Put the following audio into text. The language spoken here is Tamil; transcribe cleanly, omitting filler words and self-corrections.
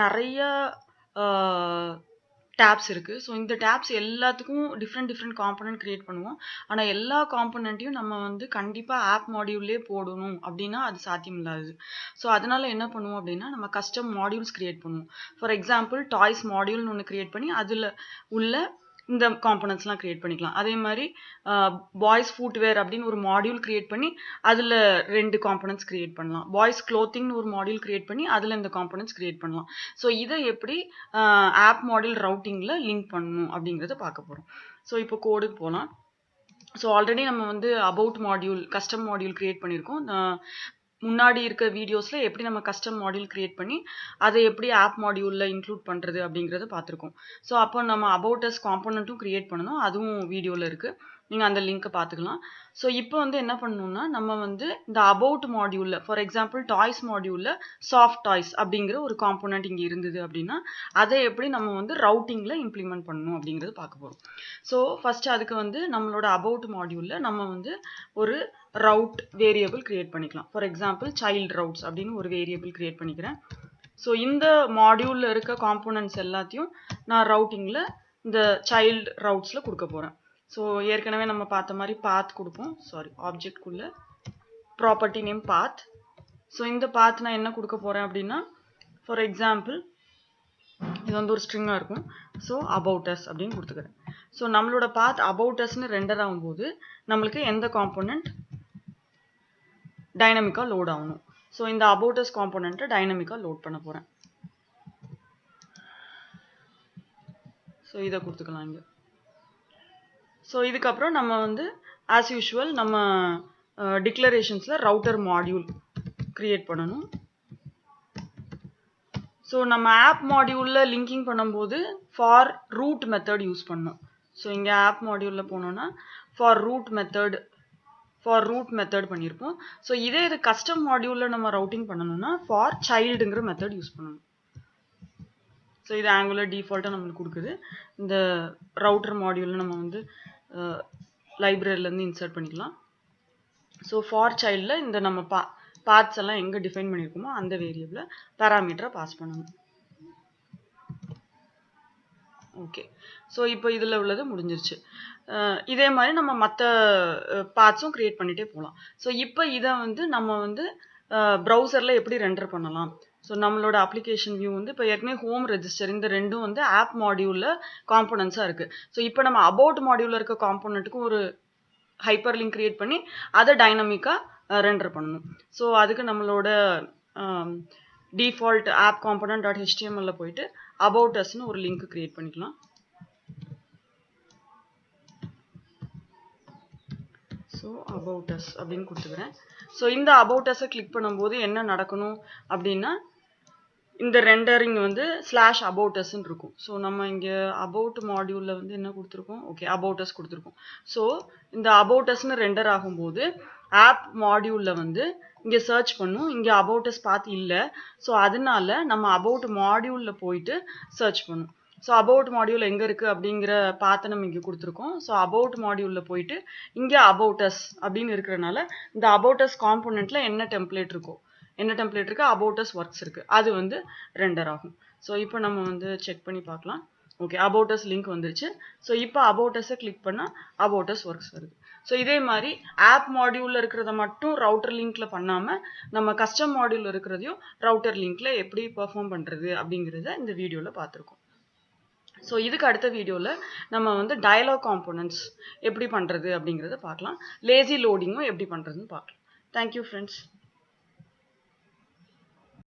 நிறைய tabs இருக்கு. ஸோ இந்த tabs எல்லாத்துக்கும் different component கிரியேட் பண்ணுவோம். ஆனால் எல்லா காம்பனண்ட்டையும் நம்ம வந்து கண்டிப்பாக ஆப் மாடியூல்லே போடணும் அப்படின்னா அது சாத்தியம் இல்லாது. ஸோ அதனால என்ன பண்ணுவோம் அப்படின்னா நம்ம கஸ்டம் மாடியூல்ஸ் கிரியேட் பண்ணுவோம். ஃபார் எக்ஸாம்பிள் டாய்ஸ் மாடியூல்னு ஒன்று கிரியேட் பண்ணி அதில் உள்ள இந்த காம்பனன்ட்ஸ்லாம் கிரியேட் பண்ணிக்கலாம். அதே மாதிரி பாய்ஸ் ஃபுட்வேர் அப்படின்னு ஒரு மாடியூல் கிரியேட் பண்ணி அதில் 2 காம்பனன்ட்ஸ் கிரியேட் பண்ணலாம். பாய்ஸ் க்ளோத்திங்னு ஒரு மாடியூல் கிரியேட் பண்ணி அதில் இந்த காம்பனன்ட்ஸ் கிரியேட் பண்ணலாம். ஸோ இதை எப்படி ஆப் மாடியூல் ரவுட்டிங்கில் லிங்க் பண்ணணும் அப்படிங்கிறத பார்க்க போகிறோம். ஸோ இப்போ கோடுக்கு போகலாம். ஸோ ஆல்ரெடி நம்ம வந்து about module custom module create பண்ணியிருக்கோம். முன்னாடி இருக்க வீடியோஸில் எப்படி நம்ம கஸ்டம் மாடியூல் கிரியேட் பண்ணி அதை எப்படி ஆப் மாடியூலில் இன்க்ளூட் பண்ணுறது அப்படிங்கிறத பார்த்துருக்கோம். ஸோ அப்போ நம்ம அபவுட் அஸ் காம்பனண்ட்டும் கிரியேட் பண்ணணும். அதுவும் வீடியோவில் இருக்குது. நீங்கள் அந்த லிங்க்கை பார்த்துக்கலாம். ஸோ இப்போ வந்து என்ன பண்ணணும்னா நம்ம வந்து இந்த அபவுட் மாடியூலில் ஃபார் எக்ஸாம்பிள் டாய்ஸ் மாடியூலில் சாஃப்ட் டாய்ஸ் அப்படிங்கிற ஒரு காம்பனண்ட் இங்கே இருந்தது அப்படின்னா அதை எப்படி நம்ம வந்து ரவுட்டிங்கில் இம்ப்ளிமெண்ட் பண்ணணும் அப்படிங்கிறது பார்க்க போகிறோம். ஸோ ஃபஸ்ட்டு அதுக்கு வந்து நம்மளோட அபவுட் மாடியூலில் நம்ம வந்து ஒரு ரவுட் வேரியபிள் கிரியேட் பண்ணிக்கலாம். ஃபார் எக்ஸாம்பிள் சைல்ட் ரவுட்ஸ் அப்படின்னு ஒரு வேரியபிள் கிரியேட் பண்ணிக்கிறேன். ஸோ இந்த மாடியூலில் இருக்க காம்போனன்ட்ஸ் எல்லாத்தையும் நான் ரவுட்டிங்கில் இந்த சைல்ட் ரவுட்ஸில் கொடுக்க போகிறேன். ஸோ ஏற்கனவே நம்ம பார்த்த மாதிரி பாத் கொடுப்போம். ஆப்ஜெக்ட்குள்ளே ப்ராப்பர்ட்டி நேம் பாத். ஸோ இந்த பாத் நான் என்ன கொடுக்க போகிறேன் அப்படின்னா ஃபார் எக்ஸாம்பிள் இது வந்து ஒரு ஸ்ட்ரிங்காக இருக்கும். ஸோ அபவுட் அஸ் அப்படின்னு கொடுத்துக்கிறேன். ஸோ நம்மளோட பாத் அபவுட் அஸ்ன்னு ரெண்டர் ஆகும்போது நம்மளுக்கு எந்த காம்போனன்ட் டைனமிக்காக லோட் ஆகணும். ஸோ இந்த அபவுட் அஸ் காம்போனண்ட்டை டைனமிக்காக லோட் பண்ண போகிறேன். ஸோ இதை கொடுத்துக்கலாம் இங்கே. ஸோ இதுக்கப்புறம் நம்ம வந்து ஆஸ் யூஷுவல் நம்ம டிக்ளரேஷன்ஸில் ரவுட்டர் மாடியூல் கிரியேட் பண்ணணும். ஸோ நம்ம ஆப் மாடியூலில் லிங்கிங் பண்ணும்போது ஃபார் ரூட் மெத்தட் யூஸ் பண்ணணும். ஸோ இங்கே ஆப் மாடியூலில் போனோன்னா ஃபார் ரூட் மெத்தட் பண்ணியிருப்போம். ஸோ இதே இது கஸ்டம் மாடியூலில் நம்ம ரவுட்டிங் பண்ணணும்னா ஃபார் சைல்டுங்கிற மெத்தட் யூஸ் பண்ணணும். ஸோ இது ஆங்குலர் டிஃபால்ட்டாக நம்மளுக்கு கொடுக்குது. இந்த ரவுட்டர் மாடியூலில் நம்ம வந்து லைப்ரரியிலேருந்து இன்சர்ட் பண்ணிக்கலாம். ஸோ ஃபார் சைல்டில் இந்த நம்ம பார்ட்ஸ் எல்லாம் எங்கே டிஃபைன் பண்ணியிருக்கோமோ அந்த வேரியபிளை பேராமீட்டரை பாஸ் பண்ணணும். ஓகே. ஸோ இப்போ இதில் உள்ளது முடிஞ்சிருச்சு. இதே மாதிரி நம்ம மற்ற பார்ட்ஸும் க்ரியேட் பண்ணிகிட்டே போகலாம். ஸோ இப்போ இதை வந்து நம்ம வந்து ப்ரௌசரில் எப்படி ரெண்டர் பண்ணலாம். ஸோ நம்மளோட அப்ளிகேஷன் வியூ வந்து இப்போ ஏற்கனவே ஹோம் ரெஜிஸ்டர் இந்த ரெண்டும் வந்து ஆப் மாடியூலில் காம்போனன்ட்ஸாக இருக்குது. ஸோ இப்போ நம்ம அபவுட் மாடியூலில் இருக்க காம்போனண்ட்டுக்கும் ஒரு ஹைப்பர் லிங்க் கிரியேட் பண்ணி அதை டைனமிக்காக ரெண்டர் பண்ணணும். ஸோ அதுக்கு நம்மளோட டிஃபால்ட் ஆப் காம்போனன்ட் .html போயிட்டு அபவுட் அஸ்ன்னு ஒரு லிங்க் கிரியேட் பண்ணிக்கலாம். ஸோ அபவுட் அஸ் அப்படின்னு கொடுத்துக்கிறேன். ஸோ இந்த அபவுட் அஸை கிளிக் பண்ணும்போது என்ன நடக்கணும் அப்படின்னா இந்த ரெண்டரிங் வந்து /about usன்னு இருக்கும். ஸோ நம்ம இங்கே அபவுட் மாடியூலில் வந்து என்ன கொடுத்துருக்கோம். ஓகே, அபவுட் அஸ் கொடுத்துருக்கோம். ஸோ இந்த அபவுட் அஸ்ன்னு ரெண்டர் ஆகும்போது ஆப் மாடியூலில் வந்து இங்கே சர்ச் பண்ணும். இங்கே அபவுட் அஸ் பார்த்து இல்லை. ஸோ அதனால நம்ம அபவுட் மாடியூலில் போயிட்டு சர்ச் பண்ணும். ஸோ அபவுட் மாடியூல் எங்கே இருக்குது அப்படிங்கிற பார்த்து நம்ம இங்கே கொடுத்துருக்கோம். ஸோ அபவுட் மாடியூலில் போயிட்டு இங்கே அபவுட் அஸ் அப்படின்னு இருக்கிறனால இந்த அபவுட் அஸ் காம்போனண்ட்டில் என்ன டெம்ப்ளேட் இருக்குது அபவுட் அஸ் ஒர்க்ஸ் இருக்குது அது வந்து ரெண்டர் ஆகும். ஸோ இப்போ நம்ம வந்து செக் பண்ணி பார்க்கலாம். ஓகே, அபவுட் அஸ் லிங்க் வந்துருச்சு. ஸோ இப்போ அபவுட் அஸை கிளிக் பண்ணால் அபவுட் அஸ் ஒர்க்ஸ் வருது. ஸோ இதே மாதிரி ஆப் மாடியூலில் இருக்கிறத மட்டும் ரவுட்டர் லிங்க்ல பண்ணாமல் நம்ம கஸ்டம் மாடியூல் இருக்கிறதையும் ரவுட்டர் லிங்க்ல எப்படி பெர்ஃபார்ம் பண்ணுறது அப்படிங்கிறத இந்த வீடியோவில் பார்த்துருக்கோம். ஸோ இதுக்கு அடுத்த வீடியோவில் நம்ம வந்து டயலாக் காம்போனன்ட்ஸ் எப்படி பண்ணுறது அப்படிங்கிறத பார்க்கலாம். லேசி லோடிங்கும் எப்படி பண்ணுறதுன்னு பார்க்கலாம். Thank you friends.